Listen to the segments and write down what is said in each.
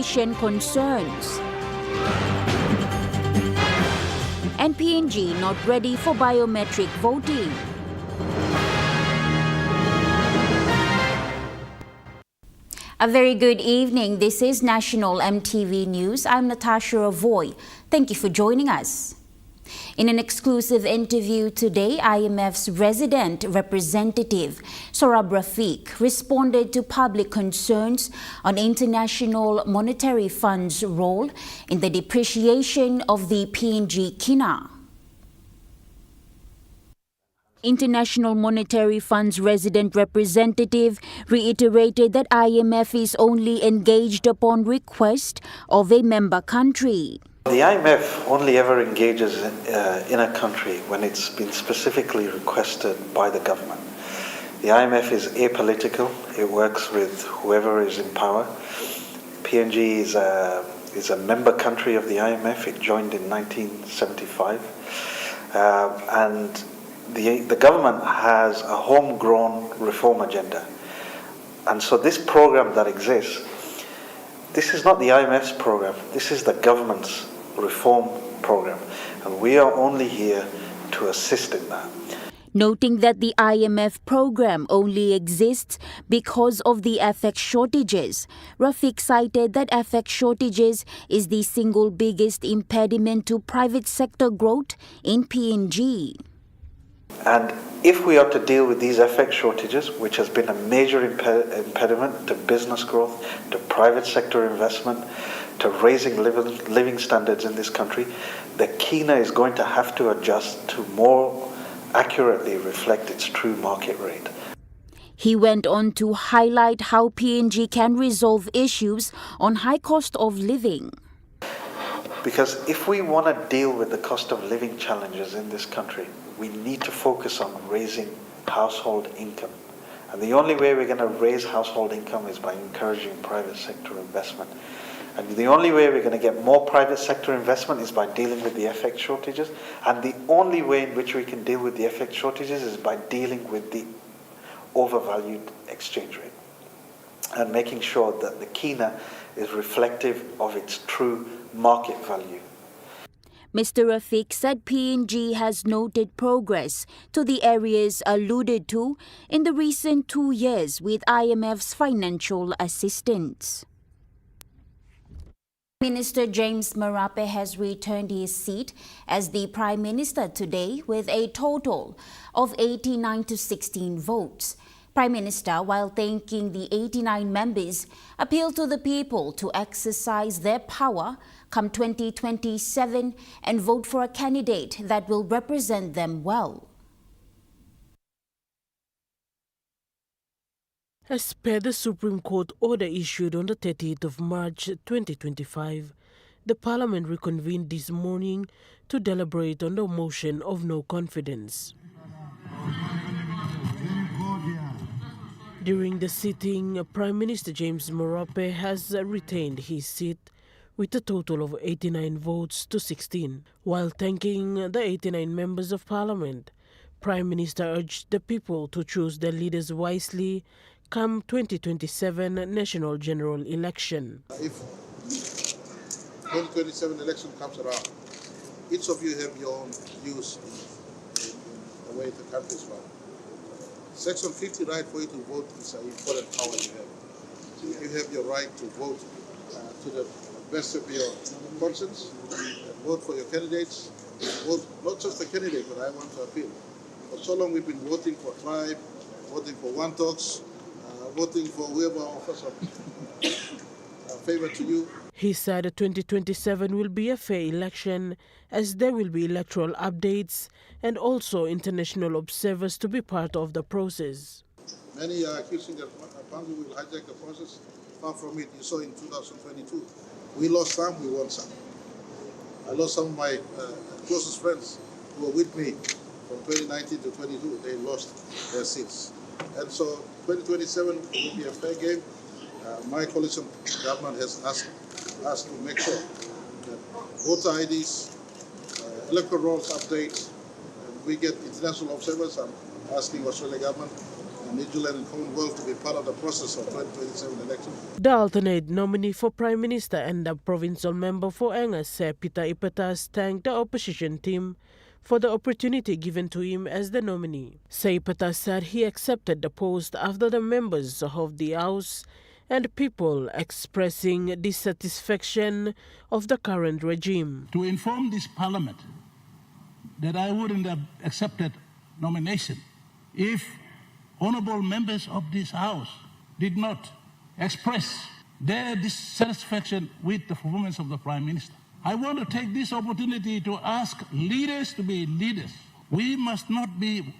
concerns. And PNG not ready for biometric voting. A very good evening. This is National EMTV News. I'm Natasha Avoy. Thank you for joining us. In an exclusive interview today, IMF's resident representative, Sorab Rafiq, responded to public concerns on International Monetary Fund's role in the depreciation of the PNG kina. International Monetary Fund's resident representative reiterated that IMF is only engaged upon request of a member country. The IMF only ever engages in a country when it's been specifically requested by the government. The IMF is apolitical. It works with whoever is in power. PNG is a member country of the IMF. It joined in 1975. And the government has a homegrown reform agenda. And so this program that exists, this is not the IMF's program. This is the government's reform program, and we are only here to assist in that. Noting that the IMF program only exists because of the FX shortages, Rafiq cited that FX shortages is the single biggest impediment to private sector growth in PNG. And if we are to deal with these FX shortages, which has been a major impediment to business growth, to private sector investment, to raising living standards in this country, the kina is going to have to adjust to more accurately reflect its true market rate. He went on to highlight how PNG can resolve issues on high cost of living. Because if we want to deal with the cost of living challenges in this country, we need to focus on raising household income. And the only way we're going to raise household income is by encouraging private sector investment. And the only way we're going to get more private sector investment is by dealing with the FX shortages. And the only way in which we can deal with the FX shortages is by dealing with the overvalued exchange rate and making sure that the kina is reflective of its true market value. Mr. Rafiq said PNG has noted progress to the areas alluded to in the recent 2 years with IMF's financial assistance. Minister James Marape has returned his seat as the Prime Minister today with a total of 89 to 16 votes. Prime Minister, while thanking the 89 members, appealed to the people to exercise their power come 2027 and vote for a candidate that will represent them well. As per the Supreme Court order issued on the 30th of March 2025, the Parliament reconvened this morning to deliberate on the motion of no confidence. During the sitting, Prime Minister James Marape has retained his seat with a total of 89 votes to 16. While thanking the 89 members of Parliament, Prime Minister urged the people to choose their leaders wisely come 2027 National General Election. If 2027 election comes around, each of you have your own views in the way the country is run. Section 50 right for you to vote is an important power you have. So you have your right to vote to the best of your conscience, vote for your candidates, vote not just the candidate, but I want to appeal. For so long we've been voting for tribe, voting for one talks, voting for whoever offers a favor to you. He said 2027 will be a fair election as there will be electoral updates and also international observers to be part of the process. Many are accusing that Pangu will hijack the process. Far from it. You saw in 2022. We lost some, we won some. I lost some of my closest friends who were with me from 2019 to 22. They lost their seats. And so 2027 will be a fair game. My coalition government has asked us to make sure that voter IDs, electoral rolls update, and we get international observers. I'm asking Australian government New Zealand and Commonwealth to be part of the process of 2027 election. The alternate nominee for Prime Minister and the provincial member for Angas, Peter Ipetas, thanked the opposition team for the opportunity given to him as the nominee. Ipetas said he accepted the post after the members of the House and people expressing dissatisfaction of the current regime. To inform this parliament that I wouldn't have accepted nomination if honorable members of this House did not express their dissatisfaction with the performance of the Prime Minister. I want to take this opportunity to ask leaders to be leaders. We must not be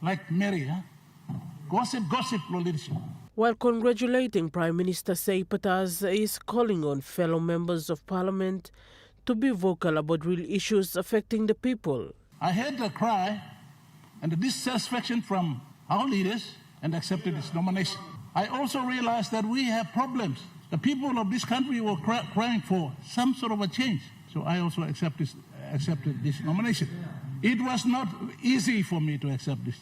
like Mary, gossip for leadership. While congratulating Prime Minister Ipetas is calling on fellow members of Parliament to be vocal about real issues affecting the people. I heard the cry and the dissatisfaction from our leaders and accepted this nomination. I also realized that we have problems. The people of this country were crying for some sort of a change. So I also accepted this nomination. It was not easy for me to accept this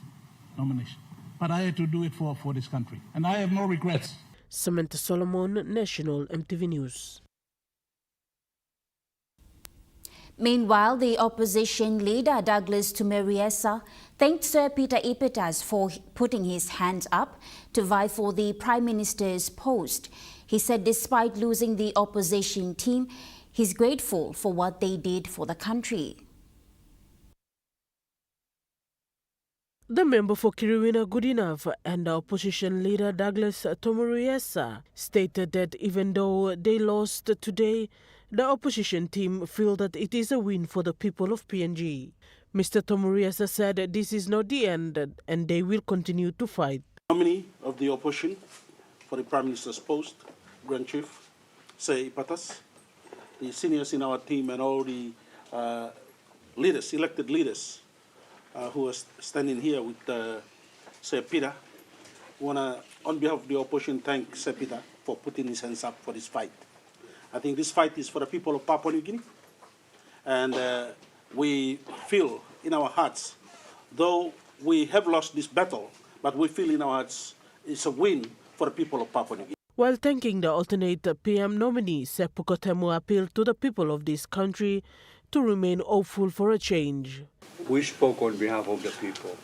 nomination, but I had to do it for this country. And I have no regrets. Samantha Solomon, National EMTV News. Meanwhile, the opposition leader Douglas Tumeriesa thanked Sir Peter Ipetas for putting his hands up to vie for the Prime Minister's post. He said despite losing the opposition team, he's grateful for what they did for the country. The member for Kiriwina Goodenough and the opposition leader Douglas Tumeriesa stated that even though they lost today, the opposition team feel that it is a win for the people of PNG. Mr. Tumeriesa said that this is not the end and they will continue to fight. Nominee of the opposition for the Prime Minister's post, Grand Chief, Sir Ipetas, the seniors in our team and all the leaders, elected leaders who are standing here with Sir Peter. We want to, on behalf of the opposition, thank Sir Peter for putting his hands up for this fight. I think this fight is for the people of Papua New Guinea. And we feel in our hearts, though we have lost this battle, but we feel in our hearts it's a win for the people of Papua New Guinea. While thanking the alternate PM nominee, Sir Pukotemu appealed to the people of this country to remain hopeful for a change. We spoke on behalf of the people.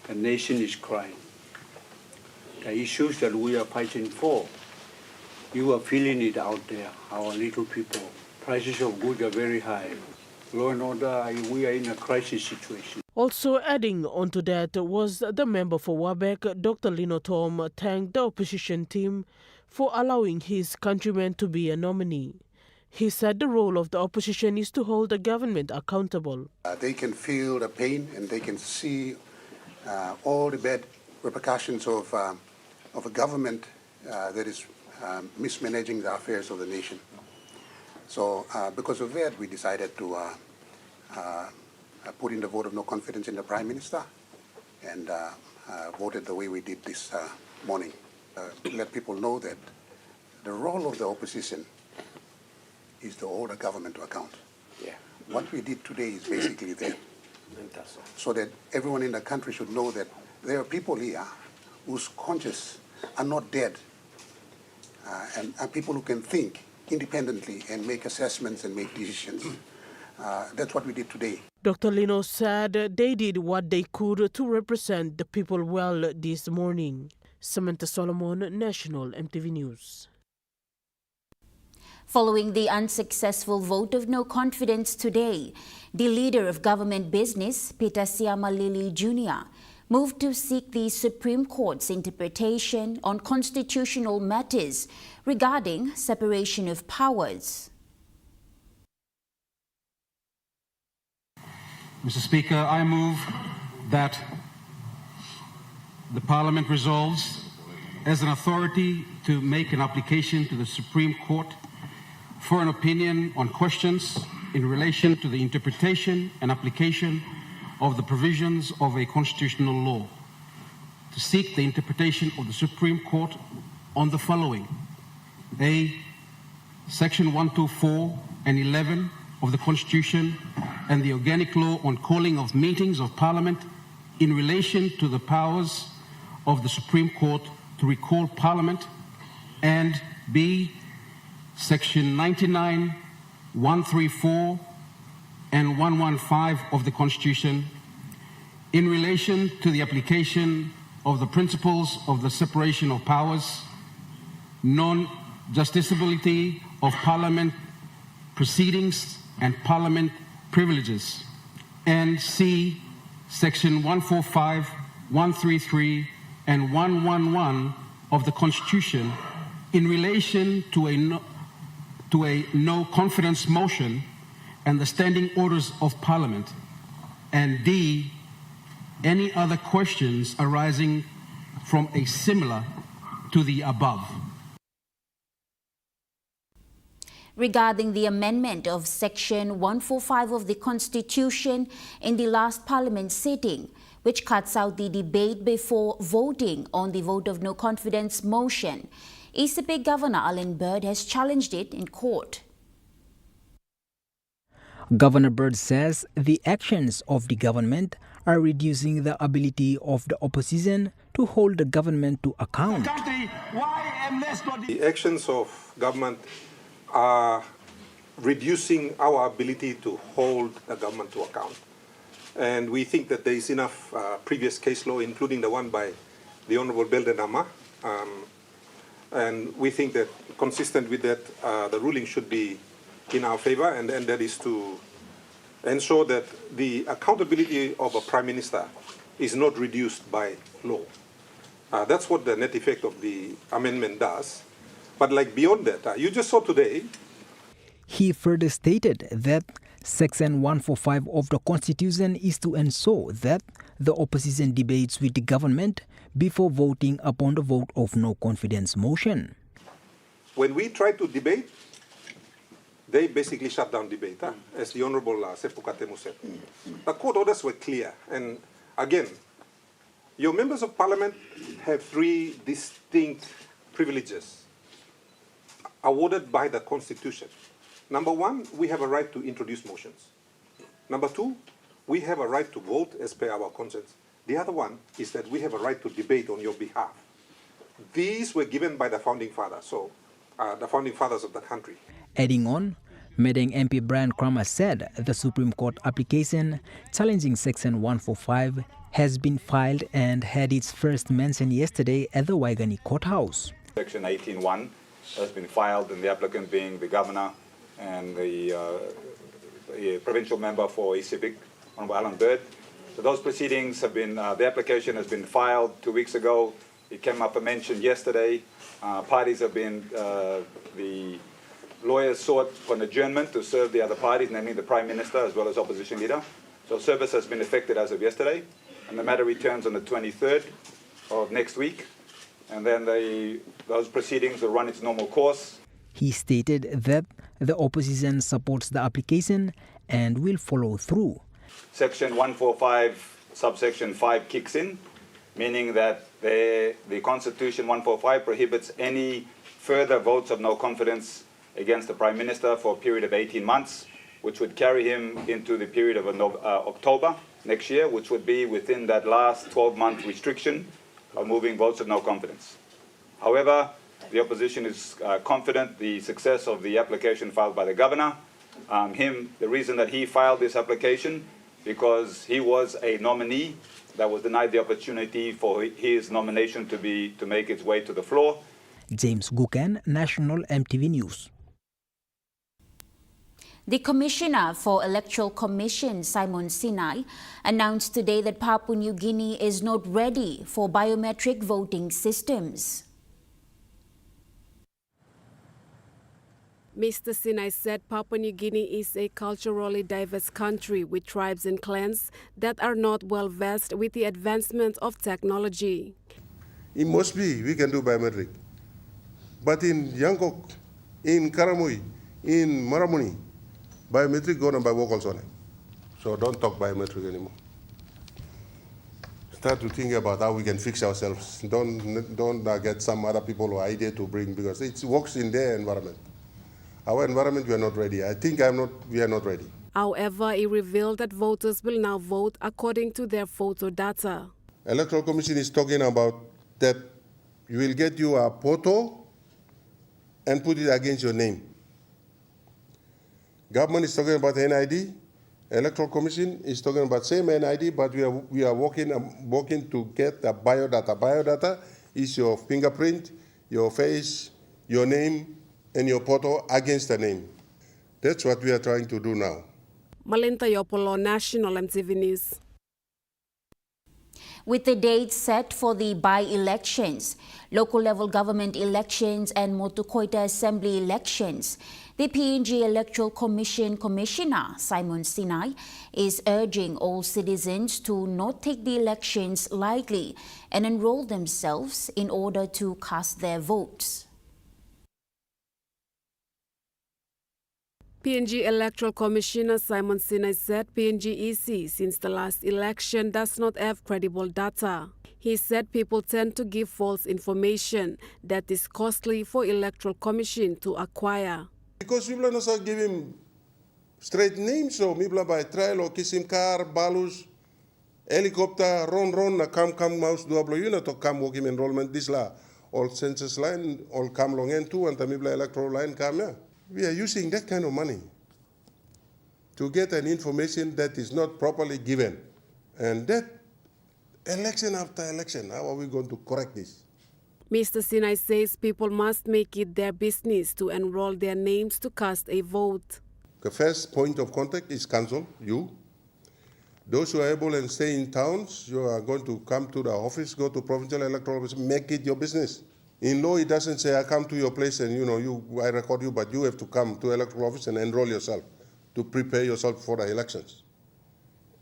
The nation is crying. The issues that we are fighting for, you are feeling it out there, our little people. Prices of goods are very high. Law and order, we are in a crisis situation. Also adding on to that was the member for Wabek, Dr. Lino Tom, thanked the opposition team for allowing his countrymen to be a nominee. He said the role of the opposition is to hold the government accountable. They can feel the pain and they can see all the bad repercussions of a government that is mismanaging the affairs of the nation. So because of that, we decided to put in the vote of no confidence in the Prime Minister and voted the way we did this morning. To let people know that the role of the opposition is to hold the government to account. Yeah. What we did today is basically that, so that everyone in the country should know that there are people here whose conscience are not dead, and people who can think independently and make assessments and make decisions. That's what we did today. Dr. Lino said they did what they could to represent the people well this morning. Samantha Solomon, National EMTV News. Following the unsuccessful vote of no confidence today, the leader of government business, Peter Siamalili Jr., moved to seek the Supreme Court's interpretation on constitutional matters regarding separation of powers. Mr. Speaker, I move that the Parliament resolves as an authority to make an application to the Supreme Court for an opinion on questions in relation to the interpretation and application of the provisions of a constitutional law, to seek the interpretation of the Supreme Court on the following: A, Section 124 and 11 of the Constitution and the organic law on calling of meetings of Parliament in relation to the powers of the Supreme Court to recall Parliament, and B, Section 99, 134, and 115 of the Constitution in relation to the application of the principles of the separation of powers, non-justiciability of Parliament proceedings and Parliament privileges, and C, Section 145, 133, and 111 of the Constitution in relation to a no confidence motion and the standing orders of Parliament, and D, any other questions arising from a similar to the above. Regarding the amendment of Section 145 of the Constitution in the last Parliament sitting, which cuts out the debate before voting on the vote of no confidence motion, ECP Governor Alan Bird has challenged it in court. Governor Bird says the actions of the government are reducing the ability of the opposition to hold the government to account. The actions of government are reducing our ability to hold the government to account. And we think that there is enough previous case law, including the one by the Honorable Belden Nama, and we think that consistent with that, the ruling should be in our favor, and that is to ensure that the accountability of a Prime Minister is not reduced by law. That's what the net effect of the amendment does. But like beyond that, you just saw today. He further stated that Section 145 of the Constitution is to ensure that the opposition debates with the government before voting upon the vote of no confidence motion. When we try to debate, they basically shut down debate, as the Honorable Sepu Katemu said. The court orders were clear. And again, your members of parliament have three distinct privileges awarded by the Constitution. Number one, we have a right to introduce motions. Number two, we have a right to vote as per our conscience. The other one is that we have a right to debate on your behalf. These were given by the founding fathers, the founding fathers of the country. Adding on, Madang MP Brian Kramer said the Supreme Court application challenging Section 145 has been filed and had its first mention yesterday at the Waigani Courthouse. Section 18.1 has been filed, and the applicant being the Governor and the provincial member for East Civic, Honorable Alan Bird. So those proceedings have been, the application has been filed 2 weeks ago. It came up and mentioned yesterday. Parties have been, the lawyers sought for an adjournment to serve the other parties, namely the Prime Minister as well as opposition leader. So service has been effected as of yesterday, and the matter returns on the 23rd of next week. And then those proceedings will run its normal course. He stated that the opposition supports the application and will follow through. Section 145, subsection 5 kicks in, meaning that the Constitution 145 prohibits any further votes of no confidence against the Prime Minister for a period of 18 months, which would carry him into the period of October next year, which would be within that last 12-month restriction of moving votes of no confidence. However, the opposition is confident the success of the application filed by the Governor. The reason that he filed this application, because he was a nominee that was denied the opportunity for his nomination to make its way to the floor. James Gukan, National EMTV News. The Commissioner for Electoral Commission, Simon Sinai, announced today that Papua New Guinea is not ready for biometric voting systems. Mr. Sinai said Papua New Guinea is a culturally diverse country with tribes and clans that are not well versed with the advancement of technology. In Mosby, we can do biometric. But in Yangkok, in Karamui, in Maramuni, biometric go by vocals on it. So don't talk biometric anymore. Start to think about how we can fix ourselves. Don't get some other people or idea to bring, because it works in their environment. Our environment, we are not ready. I think we are not ready. However, he revealed that voters will now vote according to their photo data. Electoral Commission is talking about that you will get you a photo and put it against your name. Government is talking about NID. Electoral Commission is talking about same NID, but we are working to get the biodata. Biodata is your fingerprint, your face, your name, and your photo against the name. That's what we are trying to do now. Malinta Yopolo, National EMTV News. With the date set for the by-elections, local level government elections and Moto Koita Assembly elections, the PNG Electoral Commission Commissioner Simon Sinai is urging all citizens to not take the elections lightly and enroll themselves in order to cast their votes. PNG Electoral Commissioner Simon Sinai said PNG EC since the last election does not have credible data. He said people tend to give false information that is costly for Electoral Commission to acquire. Because people are not giving straight names, so people by trial or kisim car, balus, helicopter, ron, come mouse double unit or come working enrollment this la all census line, all come long end too, and the people electoral line come here. We are using that kind of money to get an information that is not properly given. And that election after election, how are we going to correct this? Mr. Sinai says people must make it their business to enroll their names to cast a vote. The first point of contact is council, you. Those who are able and stay in towns, you are going to come to the office, go to provincial electoral office, make it your business. In law, it doesn't say, I come to your place and I record you, but you have to come to electoral office and enroll yourself to prepare yourself for the elections.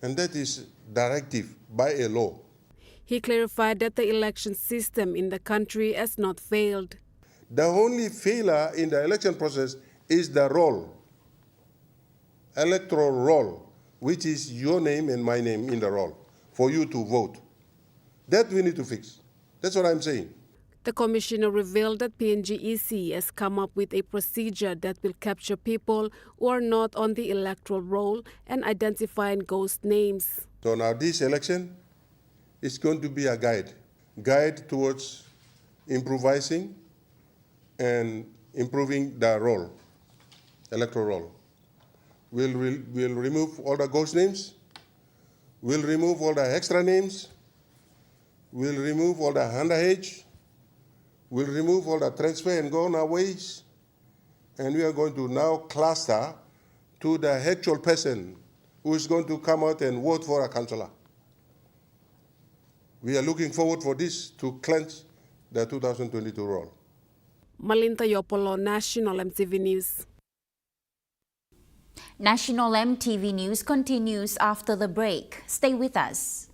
And that is directive by a law. He clarified that the election system in the country has not failed. The only failure in the election process is the roll, electoral roll, which is your name and my name in the roll for you to vote. That we need to fix. That's what I'm saying. The commissioner revealed that PNG EC has come up with a procedure that will capture people who are not on the electoral roll and identifying ghost names. So now this election is going to be a guide towards improvising and improving the roll, electoral roll. We'll remove all the ghost names. We'll remove all the extra names. We'll remove all the underage. We'll remove all the transfer and gone aways. And we are going to now cluster to the actual person who is going to come out and vote for a councillor. We are looking forward for this to cleanse the 2022 roll. Malinta Yopolo, National EMTV News. National EMTV News continues after the break. Stay with us.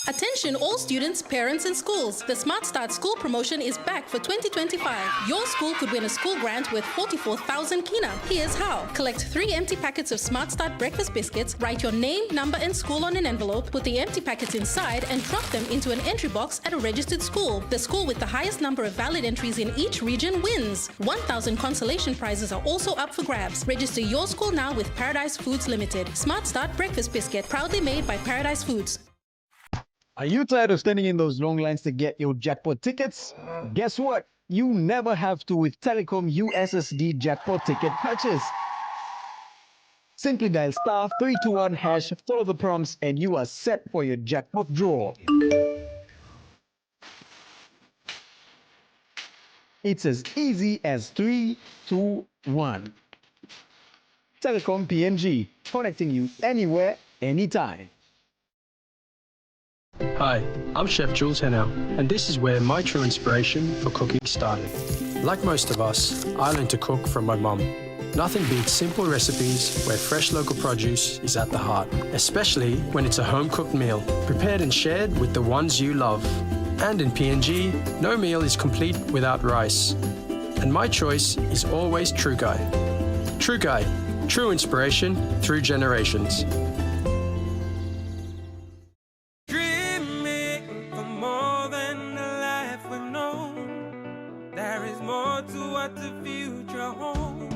Attention all students, parents and schools. The Smart Start School promotion is back for 2025. Your school could win a school grant worth 44,000 kina. Here's how. Collect 3 empty packets of Smart Start breakfast biscuits, write your name, number and school on an envelope, put the empty packets inside and drop them into an entry box at a registered school. The school with the highest number of valid entries in each region wins. 1,000 consolation prizes are also up for grabs. Register your school now with Paradise Foods Limited. Smart Start breakfast biscuit, proudly made by Paradise Foods. Are you tired of standing in those long lines to get your jackpot tickets? Guess what? You never have to with Telecom USSD jackpot ticket purchase. Simply dial *321#, follow the prompts, and you are set for your jackpot draw. It's as easy as 3, 2, 1. Telecom PNG, connecting you anywhere, anytime. Hi, I'm Chef Jules Hennell, and this is where my true inspiration for cooking started. Like most of us, I learned to cook from my mum. Nothing beats simple recipes where fresh local produce is at the heart, especially when it's a home-cooked meal, prepared and shared with the ones you love. And in PNG, no meal is complete without rice. And my choice is always True Guy. True Guy, true inspiration through generations. Future home,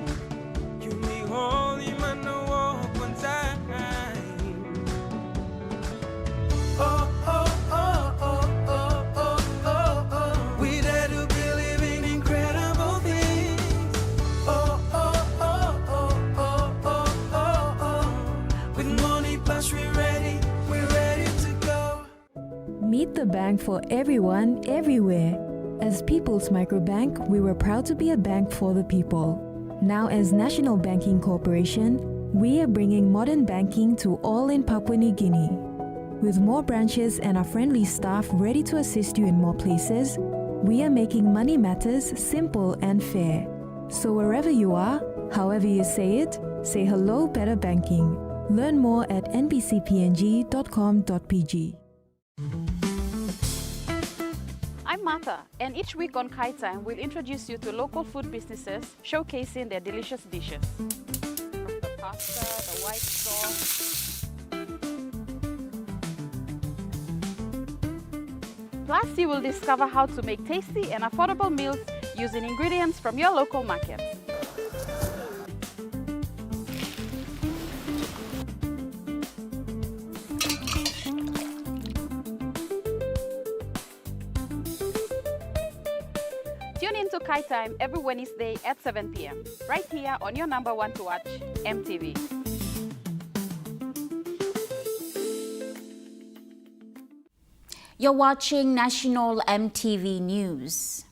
you me holy man, no walk one time. bank for everyone, everywhere. As People's Microbank, we were proud to be a bank for the people. Now as National Banking Corporation, we are bringing modern banking to all in Papua New Guinea. With more branches and our friendly staff ready to assist you in more places, we are making money matters simple and fair. So wherever you are, however you say it, say hello better banking. Learn more at nbcpng.com.pg. I'm Martha, and each week on Kai Time, we'll introduce you to local food businesses showcasing their delicious dishes. From the pasta, the white sauce. Plus, you will discover how to make tasty and affordable meals using ingredients from your local markets. Tune in to Kai Time every Wednesday at 7 p.m. right here on your number one to watch, MTV. You're watching National MTV News.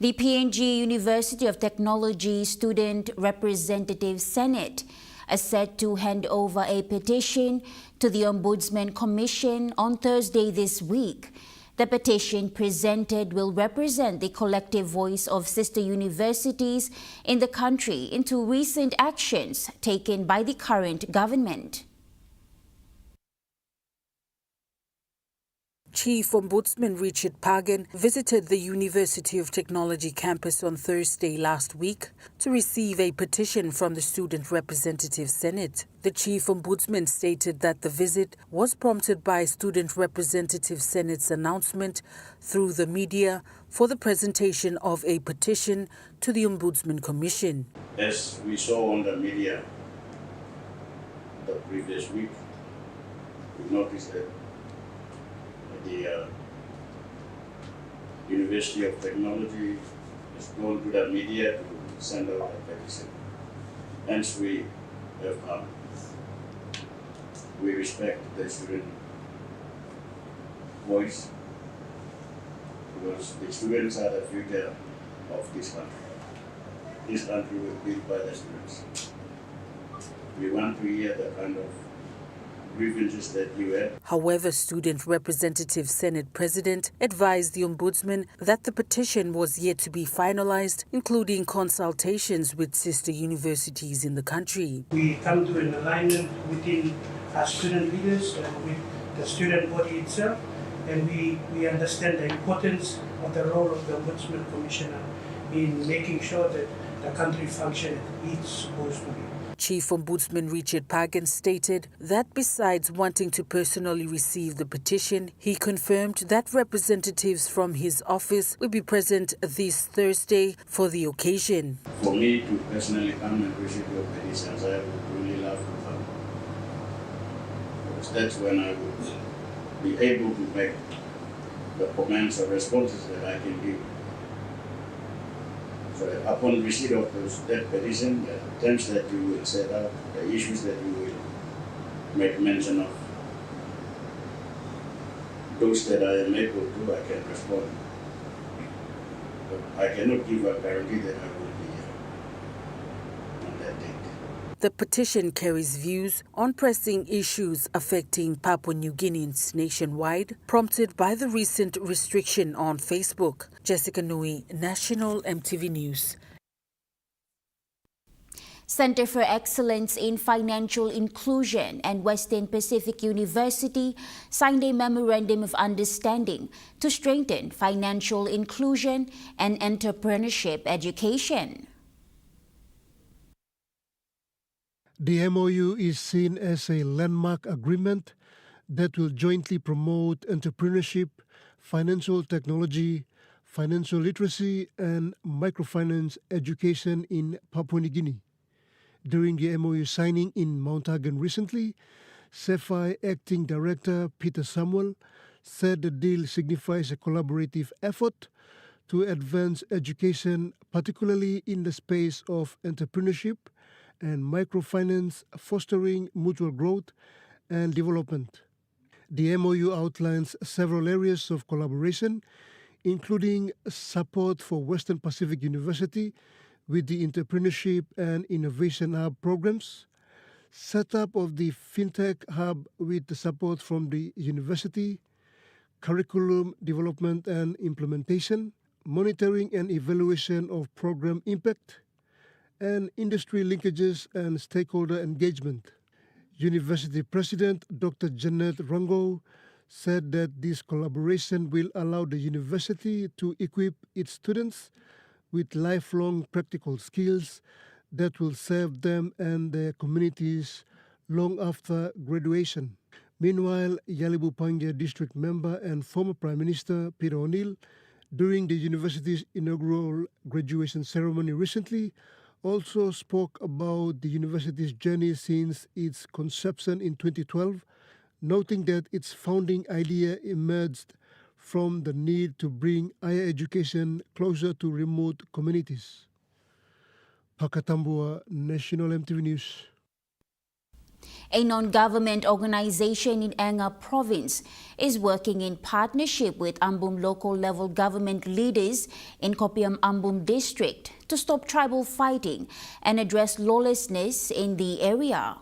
The PNG University of Technology Student Representative Senate is set to hand over a petition to the Ombudsman Commission on Thursday this week. The petition presented will represent the collective voice of sister universities in the country into recent actions taken by the current government. Chief Ombudsman Richard Pagan visited the University of Technology campus on Thursday last week to receive a petition from the Student Representative Senate. The Chief Ombudsman stated that the visit was prompted by Student Representative Senate's announcement through the media for the presentation of a petition to the Ombudsman Commission. As we saw on the media the previous week, we noticed that the University of Technology has gone to the media to send out a petition. Hence we have come. We respect the student voice because the students are the future of this country. This country was built by the students. We want to hear the kind of grievances that you have. However, Student Representative Senate President advised the Ombudsman that the petition was yet to be finalized, including consultations with sister universities in the country. We come to an alignment within our student leaders and with the student body itself, and we understand the importance of the role of the Ombudsman Commissioner in making sure that the country functions as it's supposed to be. Chief Ombudsman Richard Pagan stated that besides wanting to personally receive the petition, he confirmed that representatives from his office will be present this Thursday for the occasion. For me to personally come and receive your petitions, I would really love to come. Because that's when I would be able to make the comments or responses that I can give. So upon receipt of that petition, the terms that you will set up, the issues that you will make mention of, those that I am able to, I can respond. But I cannot give a guarantee that I will be here on that date. The petition carries views on pressing issues affecting Papua New Guineans nationwide, prompted by the recent restriction on Facebook. Jessica Nui, National MTV News. Center for Excellence in Financial Inclusion and Western Pacific University signed a Memorandum of Understanding to strengthen financial inclusion and entrepreneurship education. The MOU is seen as a landmark agreement that will jointly promote entrepreneurship, financial technology, financial literacy, and microfinance education in Papua New Guinea. During the MOU signing in Mount Hagen recently, CEFI Acting Director Peter Samuel said the deal signifies a collaborative effort to advance education, particularly in the space of entrepreneurship and microfinance, fostering mutual growth and development. The MOU outlines several areas of collaboration, including support for Western Pacific University with the Entrepreneurship and Innovation Hub programs, setup of the FinTech Hub with the support from the university, curriculum development and implementation, monitoring and evaluation of program impact, and industry linkages and stakeholder engagement. University President Dr. Janet Rango said that this collaboration will allow the university to equip its students with lifelong practical skills that will serve them and their communities long after graduation. Meanwhile, Yalibu Pangia District Member and former Prime Minister Peter O'Neill, during the university's inaugural graduation ceremony recently, also spoke about the university's journey since its conception in 2012, noting that its founding idea emerged from the need to bring higher education closer to remote communities. Pakatambua, National EMTV News. A non-government organization in Enga province is working in partnership with Ambum local level government leaders in Kopiam Ambum district to stop tribal fighting and address lawlessness in the area.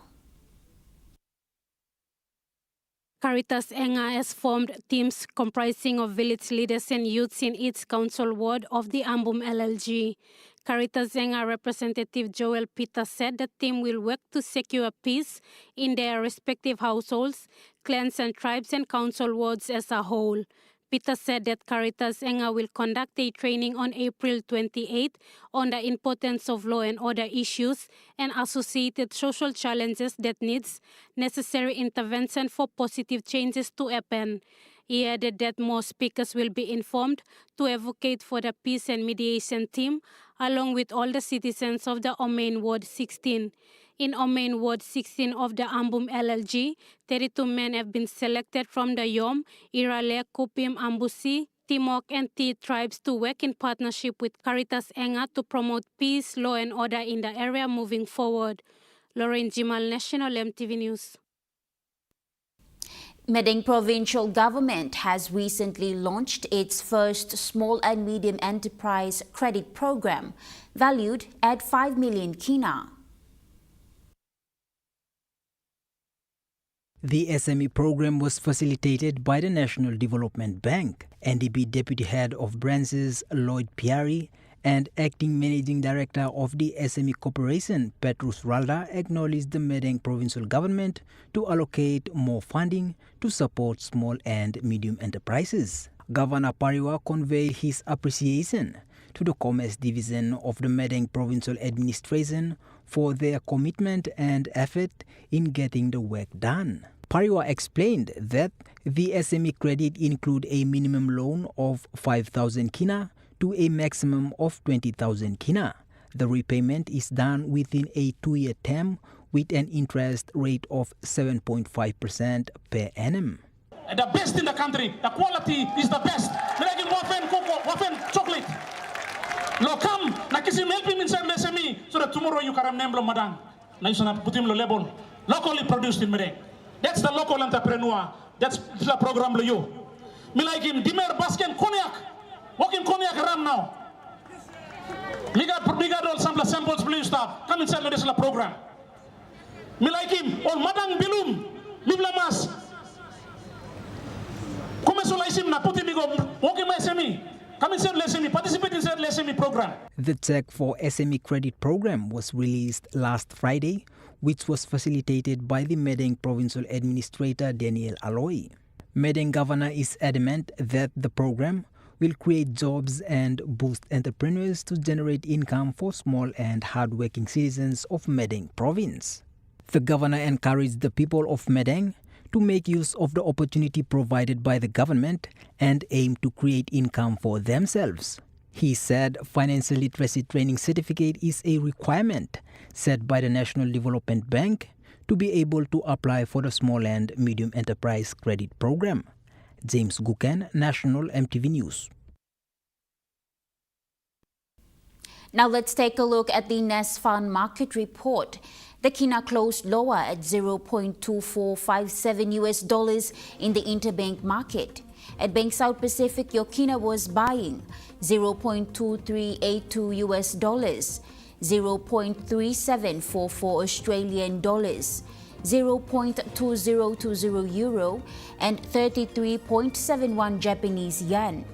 Caritas Enga has formed teams comprising of village leaders and youths in its council ward of the Ambum LLG. Caritas Enga representative Joel Peter said the team will work to secure peace in their respective households, clans and tribes and council wards as a whole. Peter said that Caritas Enga will conduct a training on April 28 on the importance of law and order issues and associated social challenges that needs necessary intervention for positive changes to happen. He added that more speakers will be informed to advocate for the peace and mediation team along with all the citizens of the Omain Ward 16. In Omain Ward 16 of the Ambum LLG, 32 men have been selected from the Yom, Irale, Kupim, Ambusi, Timok and Ti tribes to work in partnership with Caritas Enga to promote peace, law and order in the area moving forward. Lauren Jimal, National EMTV News. Madang provincial government has recently launched its first small and medium enterprise credit program, valued at 5 million kina. The SME program was facilitated by the National Development Bank. NDB Deputy Head of Branches Lloyd Piari and Acting Managing Director of the SME Corporation, Petrus Ralda, acknowledged the Madang provincial government to allocate more funding to support small and medium enterprises. Governor Pariwa conveyed his appreciation to the Commerce Division of the Madang Provincial Administration for their commitment and effort in getting the work done. Pariwa explained that the SME credit include a minimum loan of 5,000 kina to a maximum of 20,000 kina. The repayment is done within a 2-year term with an interest rate of 7.5% per annum. The best in the country, the quality is the best. Nilagin wafen cocoa, wafen chocolate. Lokam, nakisi helping inside SME so that tomorrow you can remember Madang. Na yusana putim lo lebon, locally produced in Madang. That's the local entrepreneur. That's the program lo you. Milagin dimer basken cognac. Walking cognac around now. Miga all sample samples blue stuff. Come inside this program. Me like him. All Madang Bilum. Mibla mas. Come so like him na puti migo. Walking my SME. Come inside SME. Participate inside SME program. The check for SME credit program was released last Friday, which was facilitated by the Madang Provincial Administrator Daniel Aloy. Madang Governor is adamant that the program will create jobs and boost entrepreneurs to generate income for small and hard-working citizens of Madang province. The governor encouraged the people of Madang to make use of the opportunity provided by the government and aim to create income for themselves. He said financial literacy training certificate is a requirement set by the National Development Bank to be able to apply for the small and medium enterprise credit program. James Guken, National EMTV News. Now let's take a look at the NESFAN market report. The kina closed lower at $0.2457 in the interbank market. At Bank South Pacific, your kina was buying $0.2382, $0.3744 Australian dollars, 0.2020 euro, and 33.71 Japanese yen.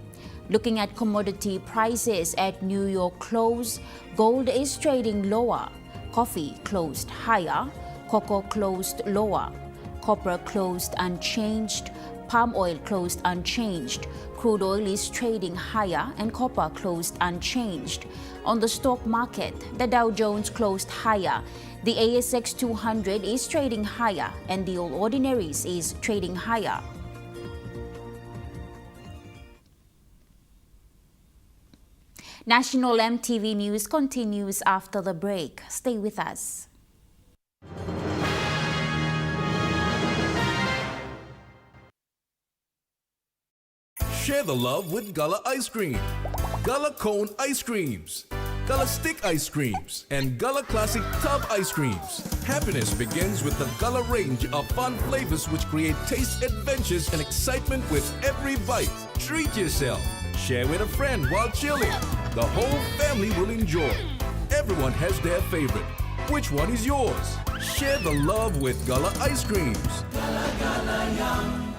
Looking at commodity prices at New York close, gold is trading lower, coffee closed higher, cocoa closed lower, copper closed unchanged, palm oil closed unchanged, crude oil is trading higher and copper closed unchanged. On the stock market, the Dow Jones closed higher, the ASX 200 is trading higher, and the All Ordinaries is trading higher. National MTV News continues after the break. Stay with us. Share the love with Gullah Ice Cream, Gullah Cone Ice Creams, Gullah Stick Ice Creams, and Gullah Classic Tub Ice Creams. Happiness begins with the Gullah range of fun flavors which create taste adventures and excitement with every bite. Treat yourself. Share with a friend while chilling. The whole family will enjoy. Everyone has their favorite. Which one is yours? Share the love with Gullah Ice Creams. Gullah, Gullah, yum.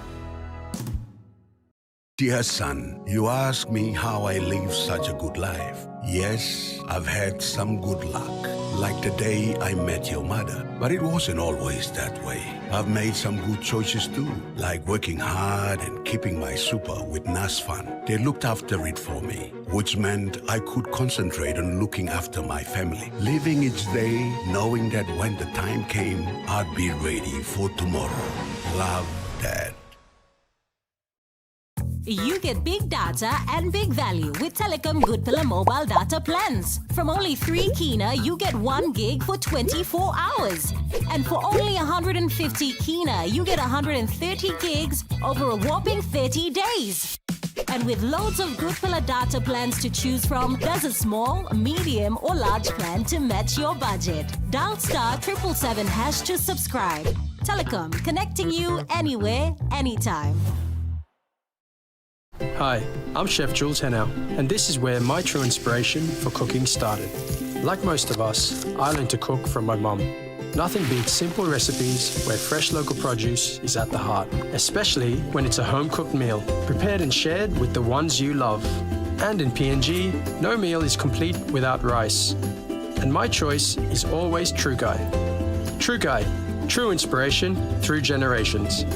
Dear son, you ask me how I live such a good life. Yes, I've had some good luck, like the day I met your mother. But it wasn't always that way. I've made some good choices too, like working hard and keeping my super with NASFAN. They looked after it for me, which meant I could concentrate on looking after my family. Living each day, knowing that when the time came, I'd be ready for tomorrow. Love, Dad. You get big data and big value with Telecom Good Pillar mobile data plans. From only 3 kina, you get 1 gig for 24 hours. And for only 150 kina, you get 130 gigs over a whopping 30 days. And with loads of Good Pillar data plans to choose from, there's a small, medium or large plan to match your budget. Dial *777# to subscribe. Telecom, connecting you anywhere, anytime. Hi, I'm Chef Jules Henao, and this is where my true inspiration for cooking started. Like most of us, I learned to cook from my mum. Nothing beats simple recipes where fresh local produce is at the heart, especially when it's a home-cooked meal, prepared and shared with the ones you love. And in PNG, no meal is complete without rice. And my choice is always True Guy. True Guy, true inspiration through generations.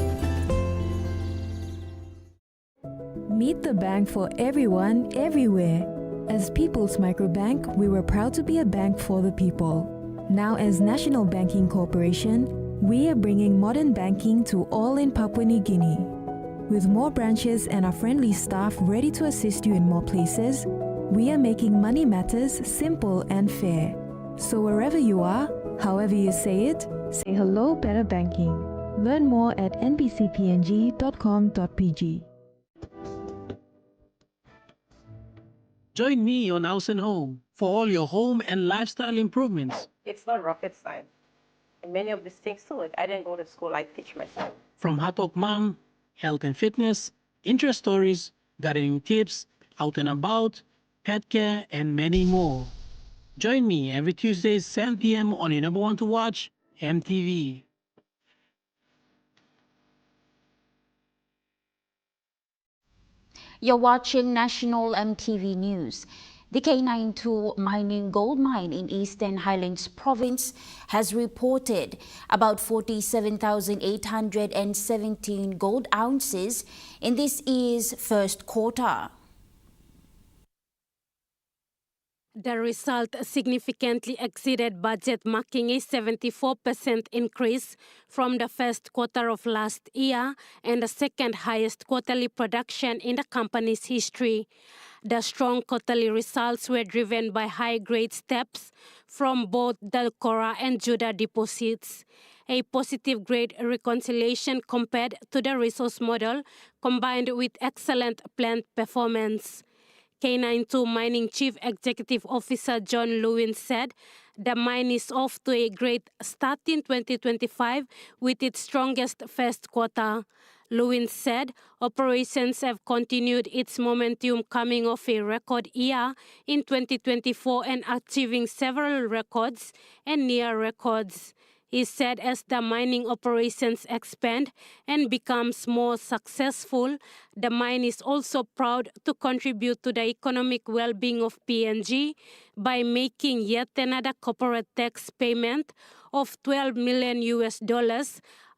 Meet the bank for everyone, everywhere. As People's Microbank, we were proud to be a bank for the people. Now as National Banking Corporation, we are bringing modern banking to all in Papua New Guinea. With more branches and our friendly staff ready to assist you in more places, we are making money matters simple and fair. So wherever you are, however you say it, say hello better banking. Learn more at nbcpng.com.pg. Join me on House and Home for all your home and lifestyle improvements. It's not rocket science. And many of these things too, I didn't go to school, I teach myself. From Hot Talk Mom, health and fitness, interest stories, gardening tips, out and about, pet care, and many more. Join me every Tuesday 7 p.m. on your number one to watch, MTV. You're watching National MTV News. The K92 mining gold mine in Eastern Highlands Province has reported about 47,817 gold ounces in this year's first quarter. The result significantly exceeded budget, marking a 74% increase from the first quarter of last year and the second highest quarterly production in the company's history. The strong quarterly results were driven by high-grade steps from both the Cora and Judah deposits. A positive grade reconciliation compared to the resource model combined with excellent plant performance. K92 Mining Chief Executive Officer John Lewin said the mine is off to a great start in 2025 with its strongest first quarter. Lewin said operations have continued its momentum coming off a record year in 2024 and achieving several records and near records. He said as the mining operations expand and becomes more successful, the mine is also proud to contribute to the economic well-being of PNG by making yet another corporate tax payment of $12 million,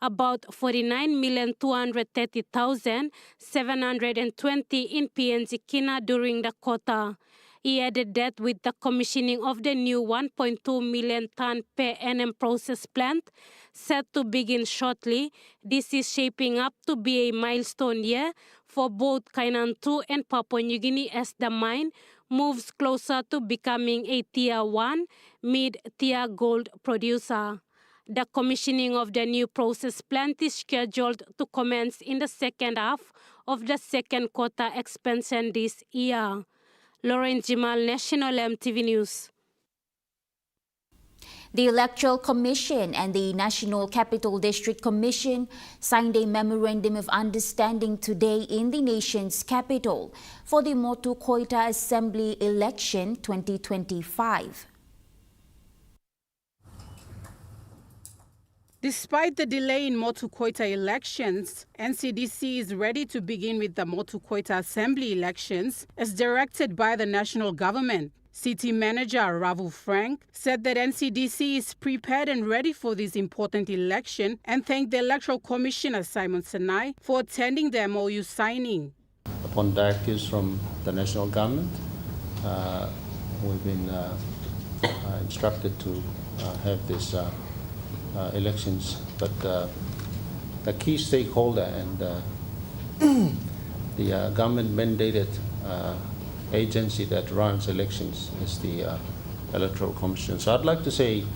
about 49,230,720 in PNG Kina during the quarter. He added that with the commissioning of the new 1.2 million ton per annum process plant set to begin shortly, this is shaping up to be a milestone year for both Kainantu and Papua New Guinea as the mine moves closer to becoming a Tier 1 mid-tier gold producer. The commissioning of the new process plant is scheduled to commence in the second half of the second quarter expansion this year. Lauren Jimal, National EMTV News. The Electoral Commission and the National Capital District Commission signed a Memorandum of Understanding today in the nation's capital for the Moto Koita Assembly Election 2025. Despite the delay in Moto Koita elections, NCDC is ready to begin with the Moto Koita Assembly elections as directed by the national government. City Manager Ravu Frank said that NCDC is prepared and ready for this important election and thanked the Electoral Commissioner Simon Senai for attending the MOU signing. Upon directives from the national government, we've been instructed to have this elections, but the key stakeholder and the government mandated agency that runs elections is the Electoral Commission. So I'd like to say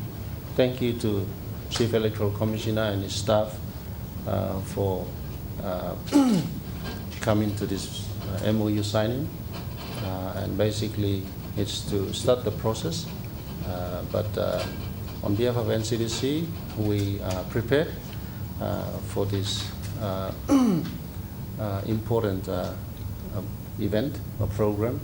thank you to Chief Electoral Commissioner and his staff for coming to this MOU signing, and basically it's to start the process, but on behalf of NCDC, we are prepared for this important event or program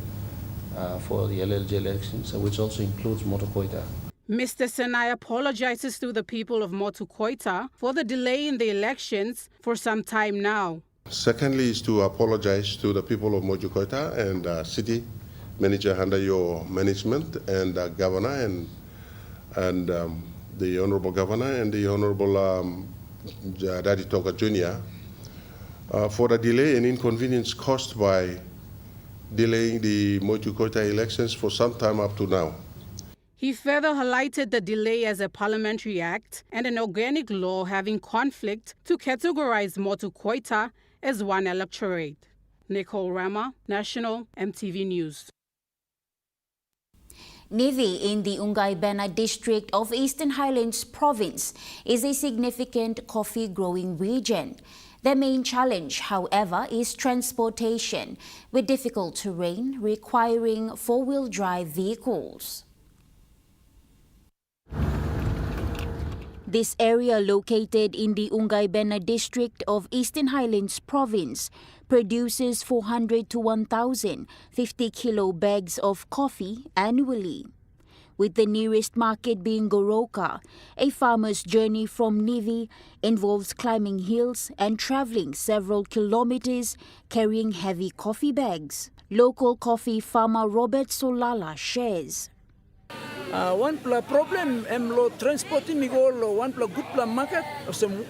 for the LLG elections, which also includes Moto Koita. Mr. Senai apologizes to the people of Moto Koita for the delay in the elections for some time now. Secondly is to apologize to the people of Moto Koita and city manager under your management and governor and the Honorable Governor and the Honorable Daddy Tonga Jr. For the delay and inconvenience caused by delaying the Moto Koita elections for some time up to now. He further highlighted the delay as a parliamentary act and an organic law having conflict to categorize Moto Koita as one electorate. Nicole Rama, National EMTV News. Nivi in the Ungay-Bena district of Eastern Highlands province is a significant coffee growing region. The main challenge, however, is transportation, with difficult terrain requiring four-wheel drive vehicles. This area, located in the Ungay-Bena district of Eastern Highlands province, produces 400 to 1,050 kilo bags of coffee annually. With the nearest market being Goroka, a farmer's journey from Nivi involves climbing hills and traveling several kilometers carrying heavy coffee bags. Local coffee farmer Robert Solala shares. One problem lo transporting me go lo one good market some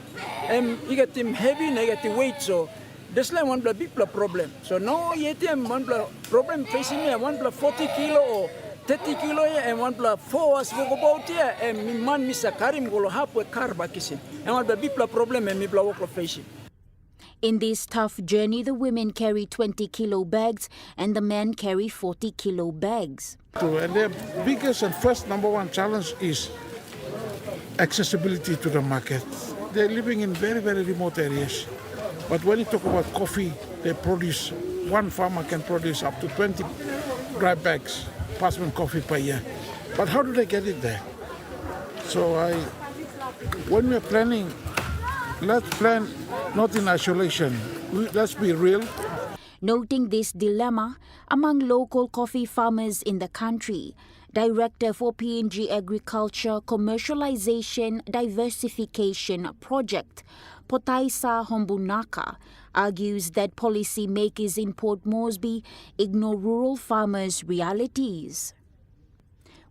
igatim heavy negative weight, so that's like one big problem. So no yet one problem facing me 40 kilo or 30 kilo and 4 hours go about here and man miss a karim go halfway car back and one big problem and me walk facing. In this tough journey, the women carry 20 kilo bags and the men carry 40 kilo bags. And the biggest and first number one challenge is accessibility to the market. They're living in very, very remote areas. But when you talk about coffee, they produce one farmer can produce up to 20 dry bags, parchment coffee per year. But how do they get it there? So when we're planning, let's plan not in isolation. Let's be real. Noting this dilemma among local coffee farmers in the country, Director for PNG Agriculture Commercialization Diversification Project, Potaisa Hombunaka, argues that policymakers in Port Moresby ignore rural farmers' realities.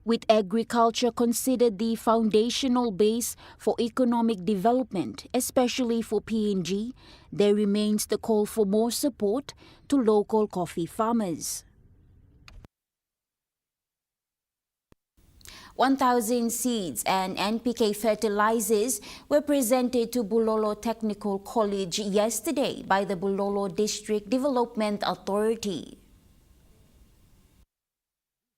With agriculture considered the foundational base for economic development, especially for PNG, there remains the call for more support to local coffee farmers. 1,000 seeds and NPK fertilizers were presented to Bulolo Technical College yesterday by the Bulolo District Development Authority.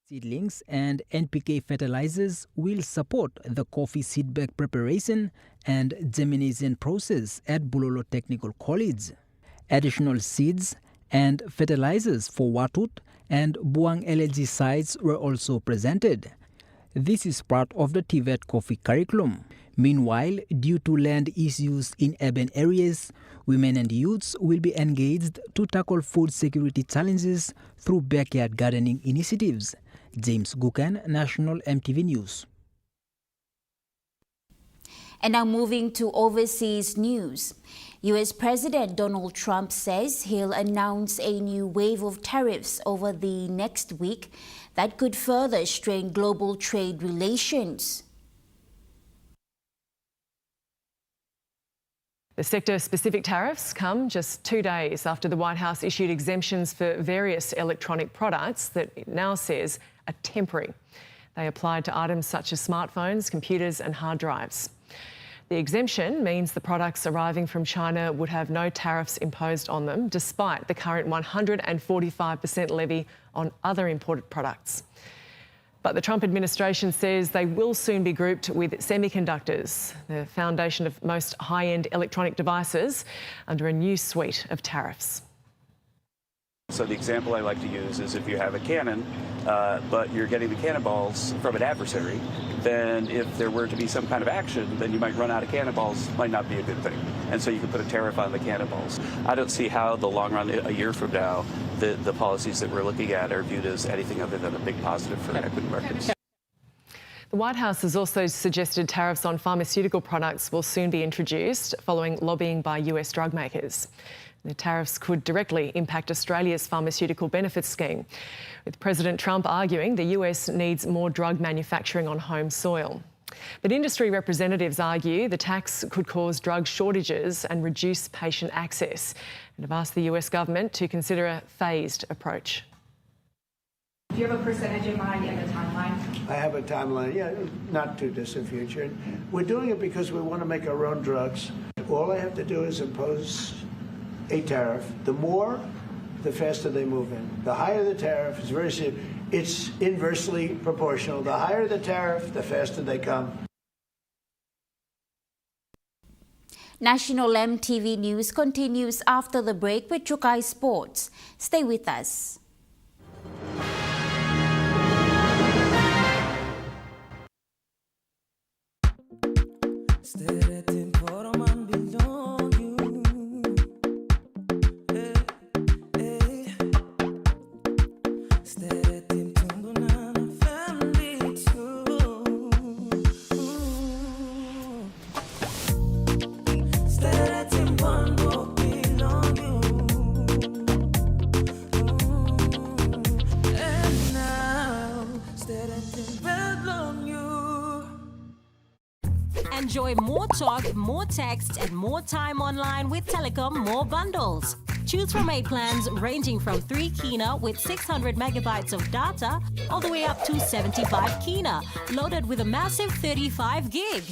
Seedlings and NPK fertilizers will support the coffee seedbed preparation and germination process at Bulolo Technical College. Additional seeds and fertilizers for Watut and Buang LNG sites were also presented. This is part of the TVET coffee curriculum. Meanwhile, due to land issues in urban areas, women and youths will be engaged to tackle food security challenges through backyard gardening initiatives. James Gukan, National EMTV News. And now moving to overseas news. U.S. President Donald Trump says he'll announce a new wave of tariffs over the next week that could further strain global trade relations. The sector-specific tariffs come just 2 days after the White House issued exemptions for various electronic products that it now says are temporary. They applied to items such as smartphones, computers and hard drives. The exemption means the products arriving from China would have no tariffs imposed on them, despite the current 145% levy on other imported products. But the Trump administration says they will soon be grouped with semiconductors, the foundation of most high-end electronic devices, under a new suite of tariffs. So the example I like to use is if you have a cannon, but you're getting the cannonballs from an adversary, then if there were to be some kind of action, then you might run out of cannonballs, might not be a good thing. And so you can put a tariff on the cannonballs. I don't see how the long run, a year from now, the policies that we're looking at are viewed as anything other than a big positive for equity markets. The White House has also suggested tariffs on pharmaceutical products will soon be introduced following lobbying by US drug makers. The tariffs could directly impact Australia's pharmaceutical benefits scheme, with President Trump arguing the US needs more drug manufacturing on home soil. But industry representatives argue the tax could cause drug shortages and reduce patient access, and have asked the US government to consider a phased approach. Do you have a percentage in mind and a timeline? I have a timeline, yeah, not too distant future. We're doing it because we want to make our own drugs. All I have to do is impose a tariff. The more, the faster they move in. The higher the tariff, it's very simple. It's inversely proportional. The higher the tariff, the faster they come. National EMTV News continues after the break with Chukai Sports. Stay with us. Enjoy more talk, more text, and more time online with Telecom More Bundles. Choose from 8 plans ranging from 3 kina with 600 megabytes of data all the way up to 75 kina, loaded with a massive 35 gig.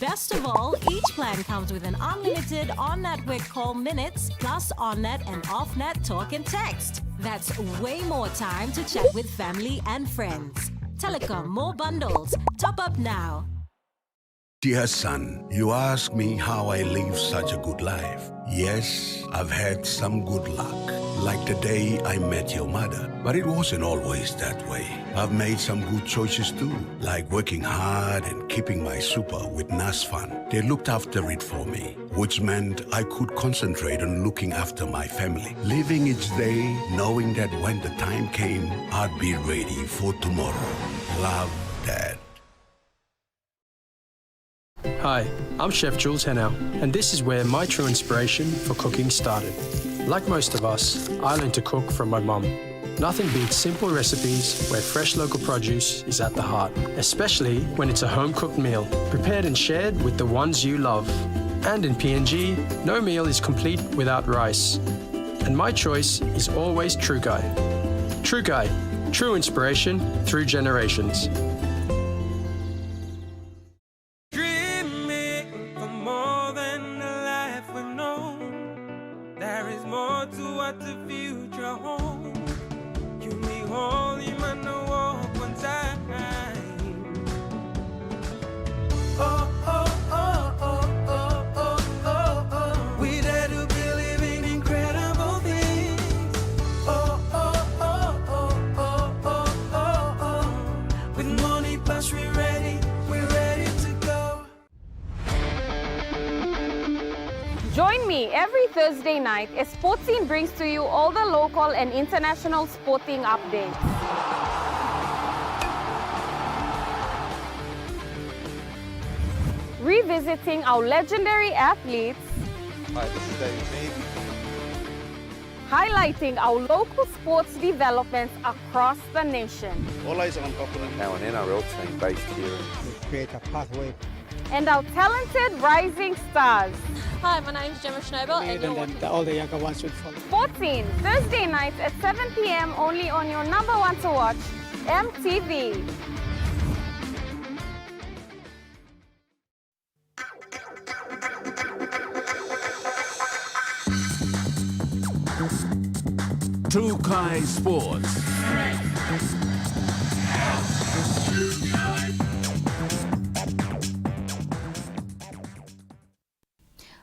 Best of all, each plan comes with an unlimited on-network call minutes plus on-net and off-net talk and text. That's way more time to chat with family and friends. Telecom More Bundles. Top up now. Dear son, you ask me how I live such a good life. Yes, I've had some good luck. like the day I met your mother. But it wasn't always that way. I've made some good choices too, like working hard and keeping my super with NASFAN. They looked after it for me, which meant I could concentrate on looking after my family, living each day knowing that when the time came, I'd be ready for tomorrow. Love, Dad. Hi, I'm Chef Jules Henao, and this is where my true inspiration for cooking started. Like most of us, I learned to cook from my mum. Nothing beats simple recipes where fresh local produce is at the heart, especially when it's a home-cooked meal, prepared and shared with the ones you love. And in PNG, no meal is complete without rice. And my choice is always Trukai. Trukai, true inspiration through generations. Join me every Thursday night as Sports Scene brings to you all the local and international sporting updates. Revisiting our legendary athletes. Hi, this is David Mead. Highlighting our local sports developments across the nation. All eyes on Auckland. Now an NRL team based here. We create a pathway. And our talented rising stars. Hi, my name's Gemma Schnobel and you're watching all the younger ones will follow. Sports Scene, Thursday nights at 7 p.m. only on your number one to watch, MTV. Trukai Sports.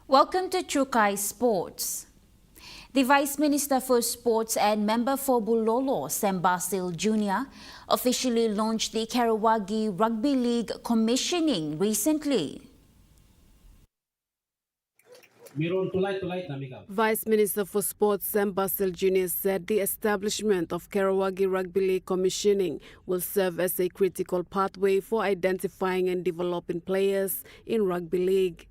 Welcome to Trukai Sports. The Vice Minister for Sports and Member for Bulolo, Sam Basil Jr., officially launched the Karawagi Rugby League commissioning recently. Vice Minister for Sports Sam Basil Jr. said the establishment of Karawagi Rugby League commissioning will serve as a critical pathway for identifying and developing players in rugby league.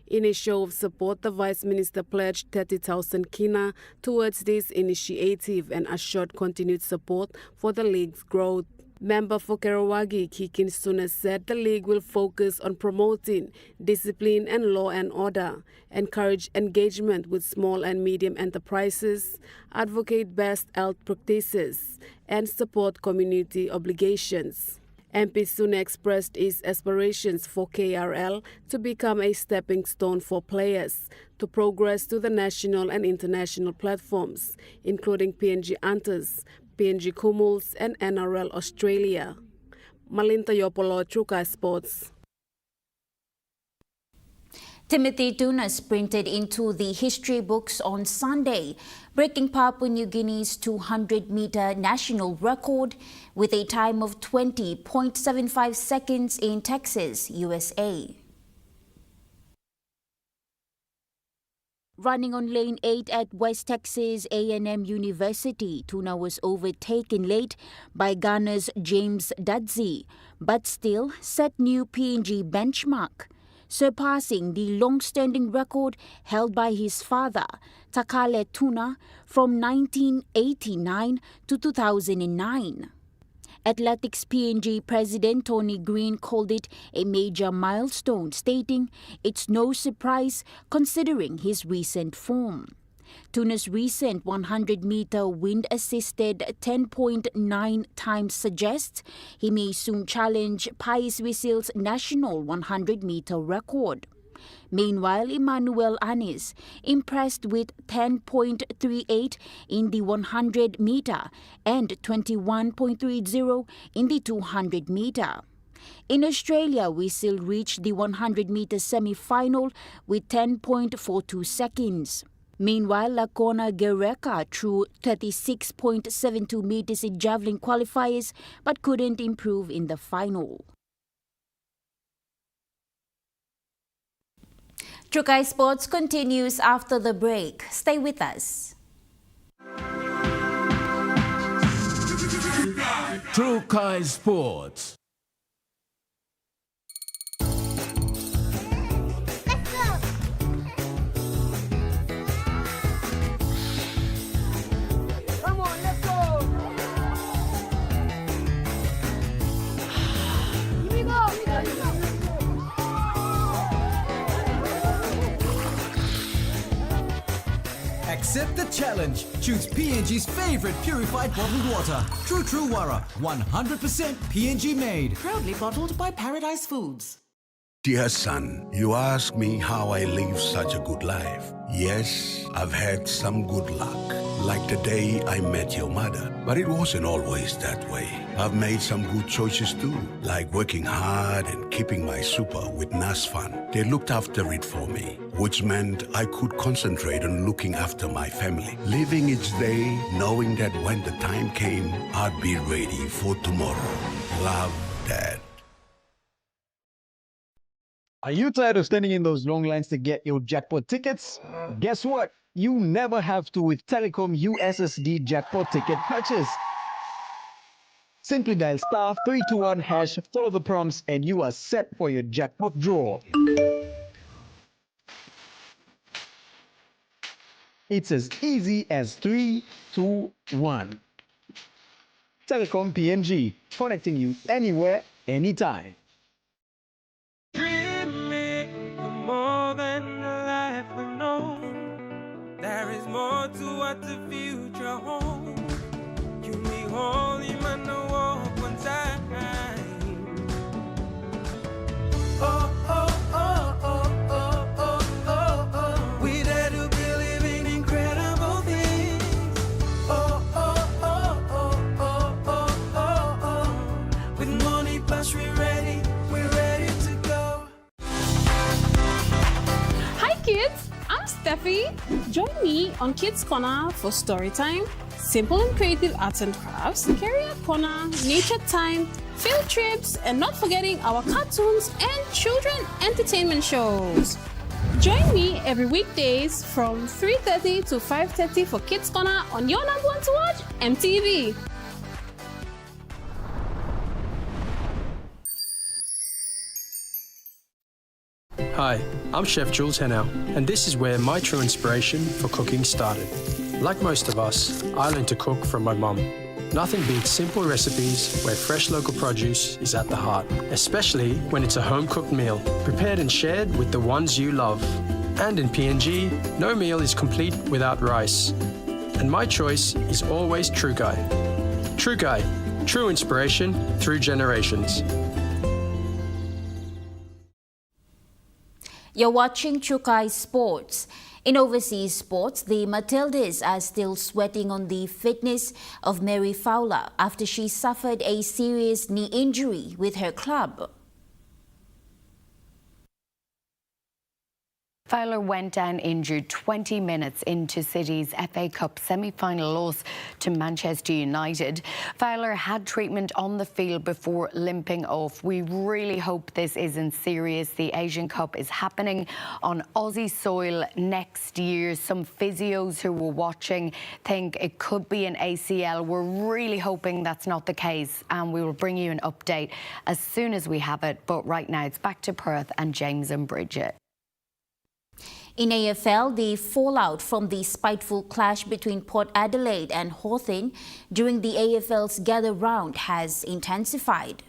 In a show of support, the Vice Minister pledged 30,000 kina towards this initiative and assured continued support for the league's growth. Member for Karawagi, Kikin Suna, said the league will focus on promoting discipline and law and order, encourage engagement with small and medium enterprises, advocate best health practices, and support community obligations. MP Suna expressed his aspirations for KRL to become a stepping stone for players to progress to the national and international platforms, including PNG Antas, PNG Kumuls, and NRL Australia. Malinta Yopolo, Trukai Sports. Timothy Tunas sprinted into the history books on Sunday, breaking Papua New Guinea's 200-meter national record with a time of 20.75 seconds in Texas, USA. Running on lane 8 at West Texas A&M University, Tuna was overtaken late by Ghana's James Dudzi, but still set new PNG benchmark, surpassing the long-standing record held by his father, Takale Tuna, from 1989 to 2009. Athletics PNG President Tony Green called it a major milestone, stating it's no surprise considering his recent form. Tuna's recent 100-meter wind-assisted 10.9 times suggests he may soon challenge Pius Wisil's national 100-meter record. Meanwhile, Emmanuel Anis impressed with 10.38 in the 100-meter and 21.30 in the 200-meter. In Australia, Wisil reached the 100-meter semi-final with 10.42 seconds. Meanwhile, Lakona Gereka threw 36.72 meters in javelin qualifiers but couldn't improve in the final. Chukai Sports continues after the break. Stay with us. Chukai Sports. Accept the challenge. Choose PNG's favorite purified bottled water. True Wara, 100% PNG made. Proudly bottled by Paradise Foods. Dear son, you ask me how I live such a good life. Yes, I've had some good luck. Like the day I met your mother. But it wasn't always that way. I've made some good choices too, like working hard and keeping my super with NASFAN. They looked after it for me, which meant I could concentrate on looking after my family. Living each day, knowing that when the time came, I'd be ready for tomorrow. Love, Dad. Are you tired of standing in those long lines to get your jackpot tickets? Guess what? You never have to with Telecom USSD jackpot ticket purchase. Simply dial *321#, follow the prompts, and you are set for your jackpot draw. It's as easy as 3, 2, 1. Telecom PNG, connecting you anywhere, anytime. More than the life we know, there is more to what the future holds. You need holy man to walk one time. Oh, oh, oh, oh, oh, oh, oh, oh. We dare to believe in incredible things. Oh, oh, oh, oh, oh, oh, oh, oh. With money plus we're ready to go. Kids, I'm Steffi. Join me on Kids Corner for story time, simple and creative arts and crafts, career corner, nature time, field trips, and not forgetting our cartoons and children entertainment shows. Join me every weekdays from 3:30 to 5:30 for Kids Corner on your number one to watch, MTV. Hi, I'm Chef Jules Henao, and this is where my true inspiration for cooking started. Like most of us, I learned to cook from my mum. Nothing beats simple recipes where fresh local produce is at the heart, especially when it's a home-cooked meal, prepared and shared with the ones you love. And in PNG, no meal is complete without rice. And my choice is always Trukai. Trukai, true inspiration through generations. You're watching Chukai Sports. In overseas sports, the Matildas are still sweating on the fitness of Mary Fowler after she suffered a serious knee injury with her club. Fowler went down injured 20 minutes into City's FA Cup semi-final loss to Manchester United. Fowler had treatment on the field before limping off. We really hope this isn't serious. The Asian Cup is happening on Aussie soil next year. Some physios who were watching think it could be an ACL. We're really hoping that's not the case, and we will bring you an update as soon as we have it. But right now it's back to Perth and James and Bridget. In AFL, the fallout from the spiteful clash between Port Adelaide and Hawthorn during the AFL's gather round has intensified.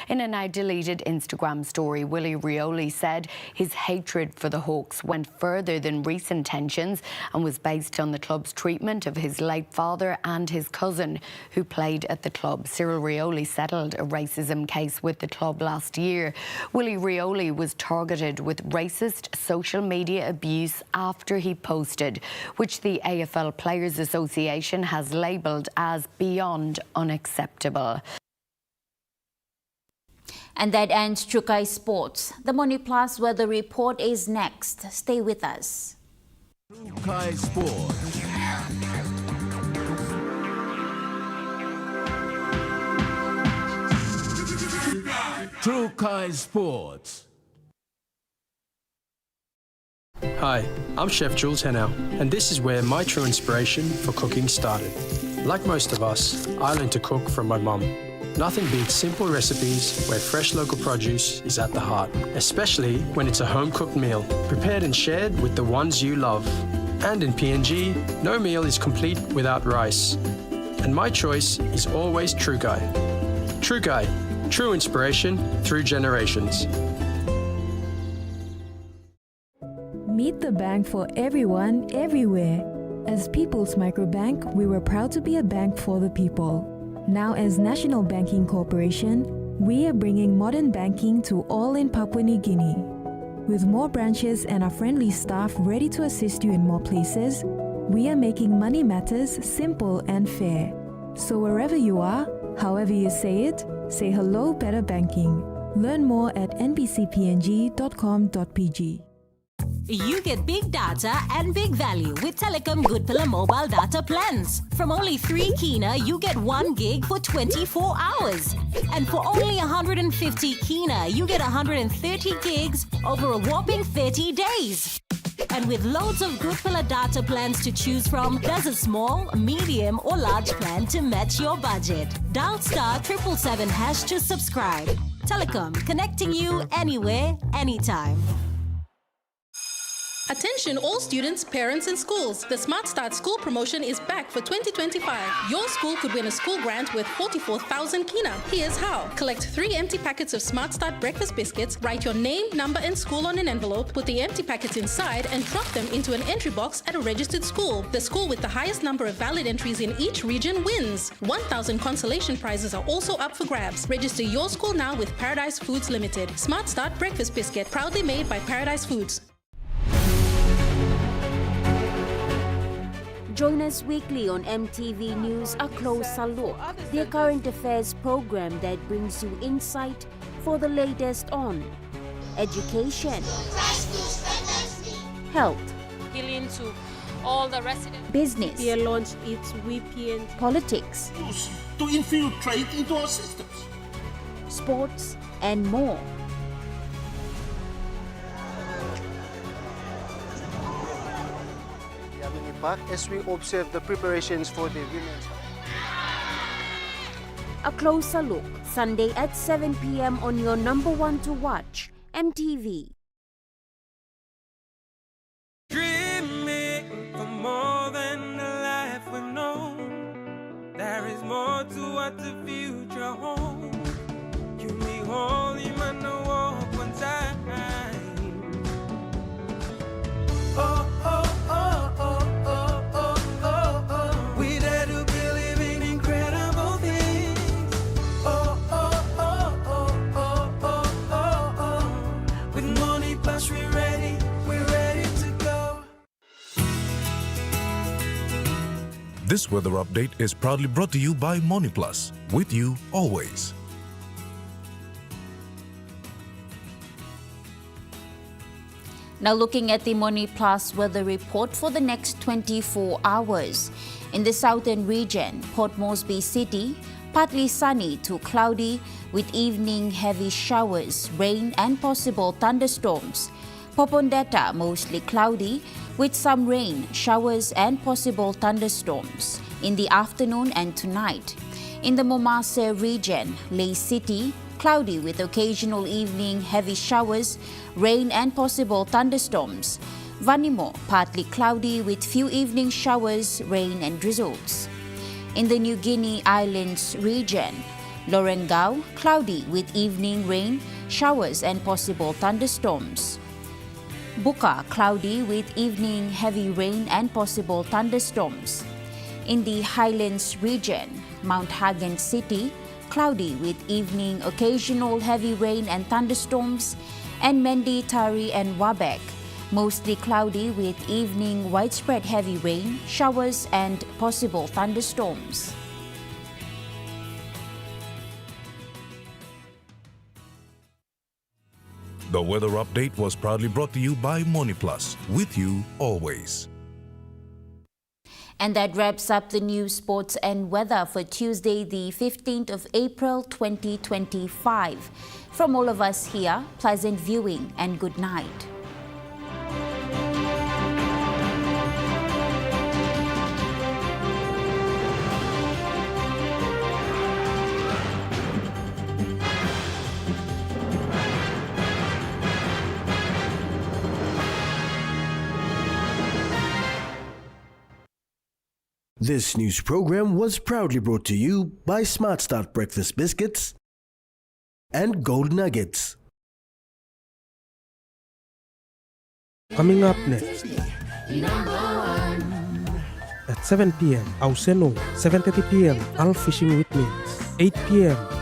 In a now deleted Instagram story, Willie Rioli said his hatred for the Hawks went further than recent tensions and was based on the club's treatment of his late father and his cousin who played at the club. Cyril Rioli settled a racism case with the club last year. Willie Rioli was targeted with racist social media abuse after he posted, which the AFL Players Association has labelled as beyond unacceptable. And that ends Chukai Sports. The Money Plus weather report is next. Stay with us. Chukai Sports. Chukai Sports. Hi, I'm Chef Jules Henao, and this is where my true inspiration for cooking started. Like most of us, I learned to cook from my mum. Nothing beats simple recipes where fresh local produce is at the heart, especially when it's a home-cooked meal, prepared and shared with the ones you love. And in PNG, no meal is complete without rice. And my choice is always Trukai. Trukai, true inspiration through generations. Meet the bank for everyone, everywhere. As People's Microbank, we were proud to be a bank for the people. Now as National Banking Corporation, we are bringing modern banking to all in Papua New Guinea. With more branches and our friendly staff ready to assist you in more places, we are making money matters simple and fair. So wherever you are, however you say it, say hello better banking. Learn more at nbcpng.com.pg. You get big data and big value with Telecom Good Pillar mobile data plans. From only 3 kina, you get 1 gig for 24 hours. And for only 150 kina, you get 130 gigs over a whopping 30 days. And with loads of Good Pillar data plans to choose from, there's a small, medium or large plan to match your budget. Dial *777# to subscribe. Telecom, connecting you anywhere, anytime. Attention all students, parents and schools. The Smart Start School promotion is back for 2025. Your school could win a school grant worth 44,000 kina. Here's how. Collect 3 empty packets of Smart Start breakfast biscuits, write your name, number and school on an envelope, put the empty packets inside and drop them into an entry box at a registered school. The school with the highest number of valid entries in each region wins. 1,000 consolation prizes are also up for grabs. Register your school now with Paradise Foods Limited. Smart Start breakfast biscuit, proudly made by Paradise Foods. Join us weekly on MTV News, A Closer Look, the current affairs program that brings you insight for the latest on education, health, Appealing to all the residents. business, They launched its VPN. politics, to infiltrate into our systems. sports, and more. As we observe the preparations for the women's. A Closer Look, Sunday at 7 p.m. on your number one to watch, MTV. Dreaming for more than the life we know. There is more to what the future holds. You may hold him and walk one time. Oh, oh, oh, oh, oh, oh, oh, oh. We dare to believe in incredible things. Oh, oh, oh, oh, oh, oh, oh, oh. With Money Plus, we're ready to go. This weather update is proudly brought to you by Money Plus, with you always. Now looking at the Money Plus weather report for the next 24 hours. In the southern region, Port Moresby City, partly sunny to cloudy with evening heavy showers, rain and possible thunderstorms. Popondetta, mostly cloudy with some rain, showers and possible thunderstorms in the afternoon and tonight. In the Momase region, Ley City, cloudy with occasional evening heavy showers, rain and possible thunderstorms. Vanimo, partly cloudy with few evening showers, rain and drizzles. In the New Guinea Islands region, Lorengau, cloudy with evening rain, showers and possible thunderstorms. Buka, cloudy with evening heavy rain and possible thunderstorms. In the Highlands region, Mount Hagen City, cloudy with evening occasional heavy rain and thunderstorms, and Mendi, Tari and Wabek, mostly cloudy with evening widespread heavy rain, showers and possible thunderstorms. The weather update was proudly brought to you by MoneyPlus, with you always. And that wraps up the news, sports and weather for Tuesday, the 15th of April, 2025. From all of us here, pleasant viewing and good night. This news program was proudly brought to you by Smart Start Breakfast Biscuits and Gold Nuggets. Coming up next. At 7 p.m., Auseno. 7:30 p.m., Al Fishing with Me. 8 p.m.,